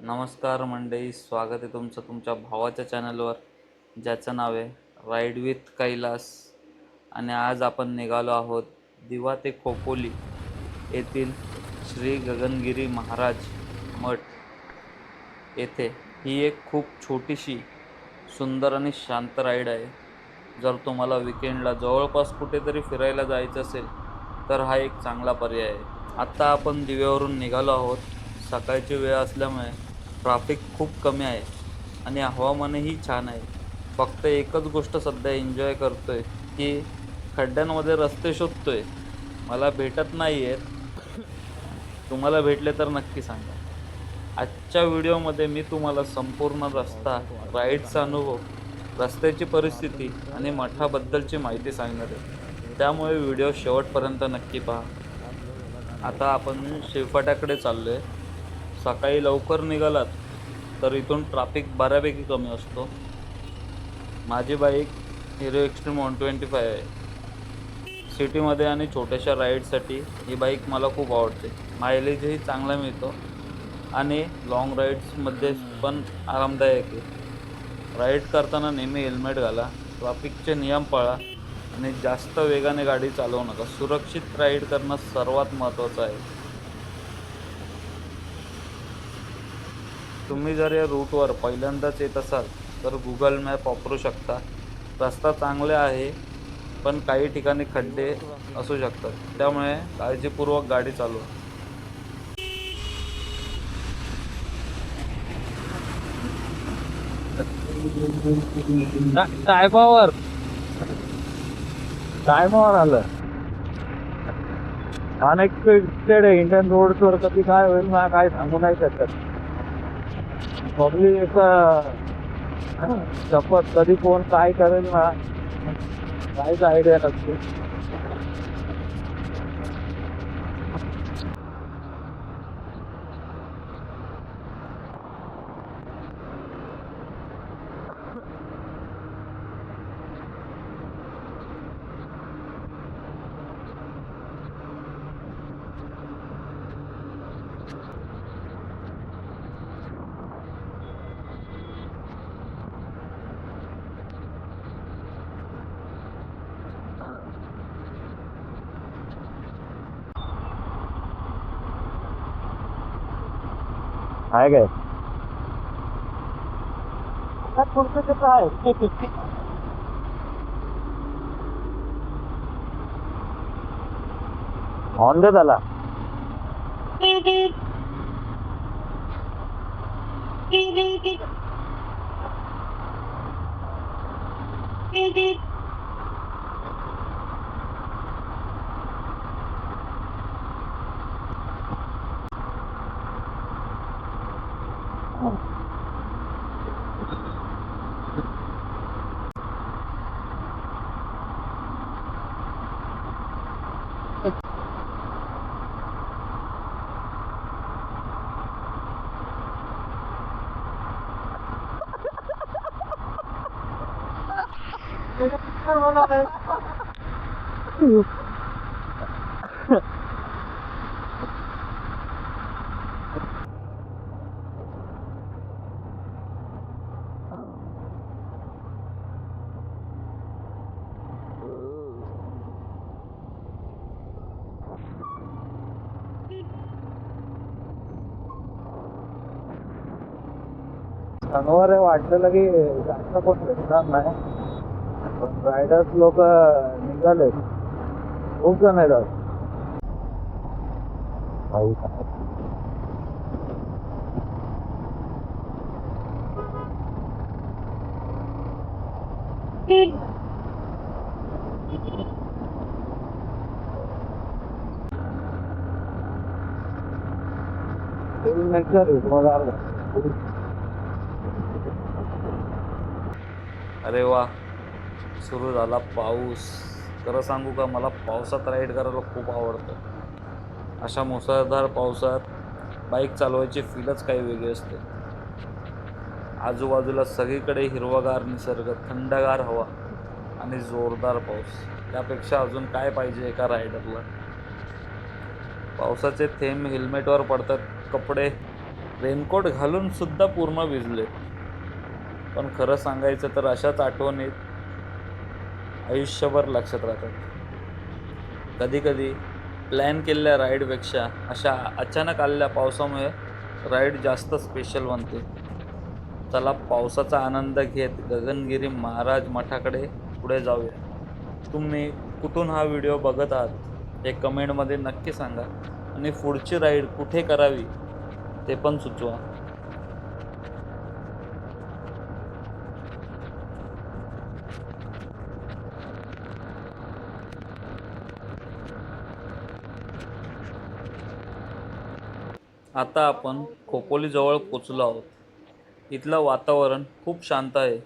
नमस्कार मंडळी, स्वागत आहे तुमचं तुमच्या भावाच्या चॅनलवर, ज्याचं नाव आहे राईड विथ कैलास. आणि आज आपण निघालो आहोत दिवा ते खोपोली येथील श्री गगनगिरी महाराज मठ येथे. ही एक खूप छोटीशी, सुंदर आणि शांत राईड आहे. जर तुम्हाला विकेंडला जवळपास कुठेतरी फिरायला जायचं असेल तर हा एक चांगला पर्याय आहे. आत्ता आपण दिव्यावरून निघालो आहोत. सकाळची वेळ असल्यामुळे ट्रॅफिक खूप कमी आहे आणि हवामानही छान आहे. फक्त एकच गोष्ट सध्या एन्जॉय करतोय की खड्ड्यांमध्ये रस्ते शोधतोय. मला भेटत नाही आहेत, तुम्हाला भेटले तर नक्की सांगा. आजच्या व्हिडिओमध्ये मी तुम्हाला संपूर्ण रस्ता, राईडचा अनुभव, रस्त्याची परिस्थिती आणि मठाबद्दलची माहिती सांगणार आहे. त्यामुळे व्हिडिओ शेवटपर्यंत नक्की पहा. आता आपण शिवफाट्याकडे चाललो आहे. सकाळी लवकर निघालात तर इथून ट्रॅफिक बऱ्यापैकी कमी असतो. माझी बाईक हिरो एक्स्ट्रीम 125 आहे. सिटीमध्ये आणि छोट्याशा राईडसाठी ही बाईक मला खूप आवडते. मायलेजही चांगला मिळतो आणि लाँग राईड्समध्ये पण आरामदायक आहे. राईड करताना नेहमी हेल्मेट घाला, ट्रॅफिकचे नियम पाळा आणि जास्त वेगाने गाडी चालवू नका. सुरक्षित राईड करणं सर्वात महत्त्वाचं आहे. तुम्ही जर या रूटवर पहिल्यांदाच येत असाल तर गुगल मॅप वापरू शकता. रस्ता चांगले आहे, पण काही ठिकाणी खड्डे असू शकतात, त्यामुळे काळजीपूर्वक गाडी चालवा. टायमावर टायमावर आलं. अनएक्सपेक्टेड इंडियन रोड्सवर कधी काय होईल ना काय सांगू नाही शकत. पब्लिक शपथ कधी कोण काय करेल ना काहीच आयडिया नसते. आहे काय पुढचं कसं आहे. ऑन दे त्याला. समोर वाटलेलं की जास्त कोण भेटणार नाही, पण रायडर्स लोक निघाले. खूप जण येतात. अरे वा, सुरू झाला पाऊस. खरं सांगू का, मला पावसात राईड करायला खूप आवडतं. अशा मुसळधार पावसात बाईक चालवायची फीलच काही वेगळी असते. आजूबाजूला सगळीकडे हिरवागार निसर्ग, थंडगार हवा आणि जोरदार पाऊस. यापेक्षा अजून काय पाहिजे एका रायडरला. पावसाचे थेंब हेल्मेटवर पडतात, कपडे रेनकोट घालून सुद्धा पूर्ण भिजले. पण खरं सांगायचं तर अशाच आठवणीत आयुष्यभर लक्षात राहतात. कधीकधी प्लॅन केलेल्या राईडपेक्षा अशा अचानक आलेल्या पावसामुळे राईड जास्त स्पेशल बनते. चला पावसाचा आनंद घेत गगनगिरी महाराज मठाकडे पुढे जाऊया. तुम्ही कुठून हा व्हिडिओ बघत आहात हे कमेंटमध्ये नक्की सांगा आणि पुढची राईड कुठे करावी ते पण सुचवा. आता आपण खोपोलीजवळ पोचलो आहोत. इथलं वातावरण खूप शांत आहे.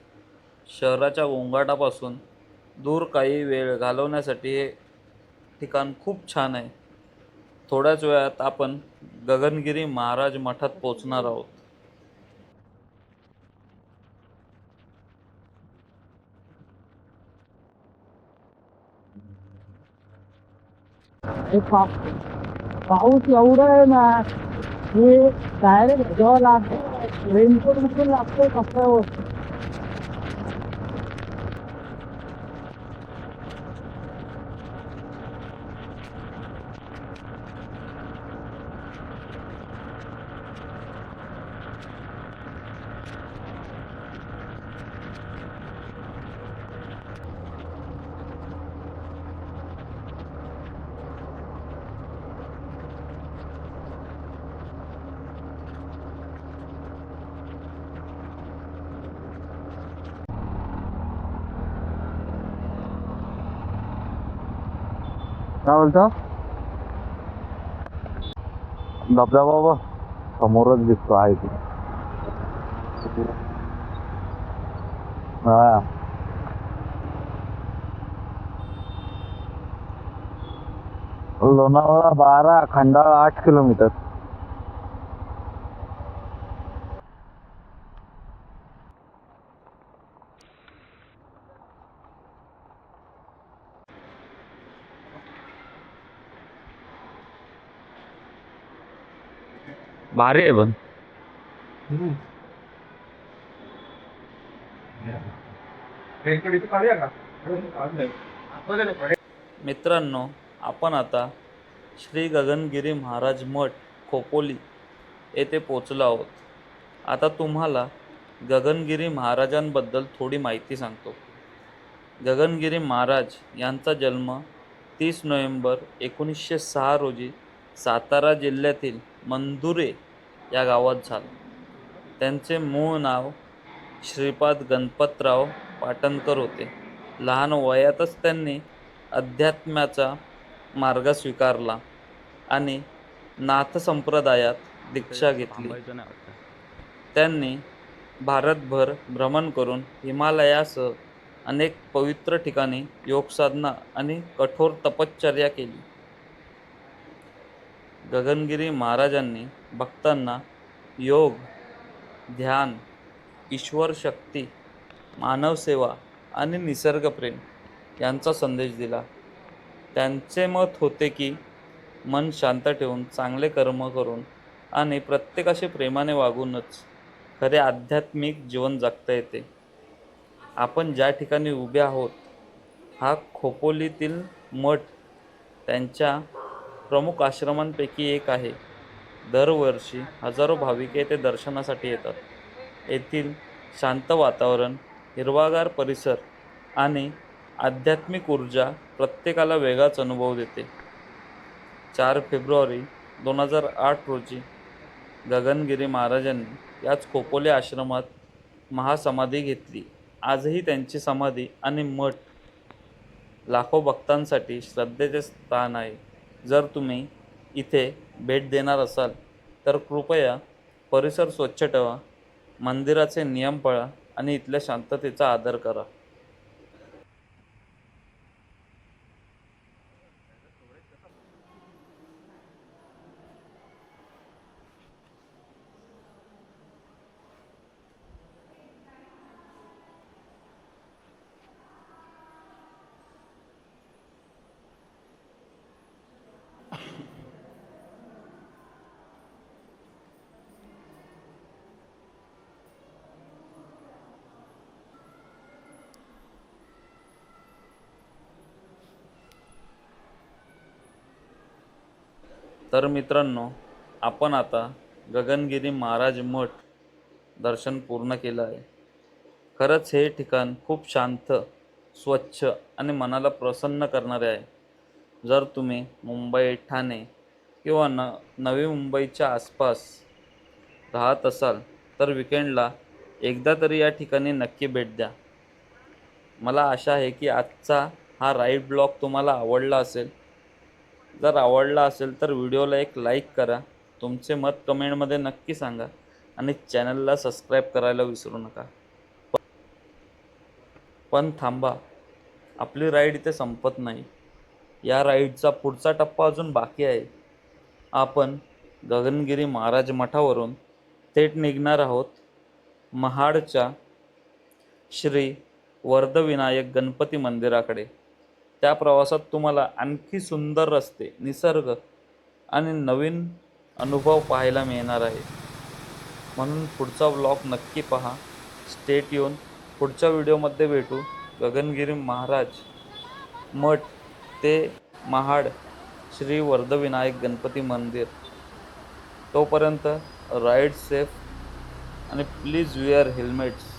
शहराच्या गोंगाटापासून दूर काही वेळ घालवण्यासाठी हे ठिकाण खूप छान आहे. थोड्याच वेळात आपण गगनगिरी महाराज मठात पोचणार आहोत. हे पाऊस एवढा आहे ना की डायरेक्ट जेव्हा लागतो रेनकोट उचलून लागतो कपड्यावर. काय बोलतो धबधबा समोरच दिसतो आहे की. हा लोणावळा 12, खंडाळा 8 किलोमीटर. भारी आहे पण. मित्रांनो, आपण आता श्री गगनगिरी महाराज मठ खोपोली येथे पोचलो आहोत. आता तुम्हाला गगनगिरी महाराजांबद्दल थोडी माहिती सांगतो. गगनगिरी महाराज यांचा जन्म 30 नोव्हेंबर 1906 रोजी सातारा जिल्ह्यातील मंदुरे या गावात झाला. त्यांचे मूळ नाव श्रीपाद गणपतराव पाटणकर होते. लहान वयातच त्यांनी अध्यात्माचा मार्ग स्वीकारला आणि नाथ संप्रदायात दीक्षा घेतली. त्यांनी भारतभर भ्रमण करून हिमालयासह अनेक पवित्र ठिकाणी योगसाधना आणि कठोर तपश्चर्या केली. गगनगिरी महाराजांनी भक्तांना योग, ध्यान, ईश्वर शक्ती, मानवसेवा आणि निसर्गप्रेम यांचा संदेश दिला. त्यांचे मत होते की मन शांत ठेवून चांगले कर्म करून आणि प्रत्येकाशी प्रेमाने वागूनच खरे आध्यात्मिक जीवन जगता येते. आपण ज्या ठिकाणी उभे आहोत हा खोपोलीतील मठ त्यांच्या प्रमुख आश्रमांपैकी एक आहे. दरवर्षी हजारो भाविक येथे दर्शनासाठी येतात. येथील शांत वातावरण, हिरवागार परिसर आणि आध्यात्मिक ऊर्जा प्रत्येकाला वेगळाच अनुभव देते. 4 फेब्रुवारी 2008 रोजी गगनगिरी महाराजांनी याच खोपोली आश्रमात महासमाधी घेतली. आजही त्यांची समाधी आणि मठ लाखो भक्तांसाठी श्रद्धेचे स्थान आहे. जर तुम्ही इथे भेट देणार असाल तर कृपया परिसर स्वच्छ ठेवा, मंदिराचे नियम पाळा आणि इथल्या शांततेचा आदर करा. तर मित्रांनो, आपण आता गगनगिरी महाराज मठ दर्शन पूर्ण केलं आहे. खरंच हे ठिकाण खूप शांत, स्वच्छ आणि मनाला प्रसन्न करणारे आहे. जर तुम्ही मुंबई, ठाणे किंवा नवी मुंबईच्या आसपास राहत असाल तर विकेंडला एकदा तरी या ठिकाणी नक्की भेट द्या. मला आशा आहे की आजचा हा राईड ब्लॉग तुम्हाला आवडला असेल. जर आवडला असेल तर व्हिडिओला एक लाईक करा, तुमचे मत कमेंटमध्ये नक्की सांगा आणि चॅनलला सबस्क्राईब करायला विसरू नका. पण थांबा, आपली राईड इथे संपत नाही. या राईडचा पुढचा टप्पा अजून बाकी आहे. आपण गगनगिरी महाराज मठावरून थेट निघणार आहोत महाडच्या श्री वर्धविनायक गणपती मंदिराकडे. त्या प्रवासात तुम्हाला आणखी सुंदर रस्ते, निसर्ग आणि नवीन अनुभव पाहायला मिळणार आहे. म्हणून पुढचा व्लॉग नक्की पहा. Stay tune. पुढच्या व्हिडिओमध्ये भेटू. गगनगिरी महाराज मठ ते महाड श्री वर्धविनायक गणपती मंदिर. तोपर्यंत राईड सेफ आणि प्लीज वेअर हेल्मेट्स.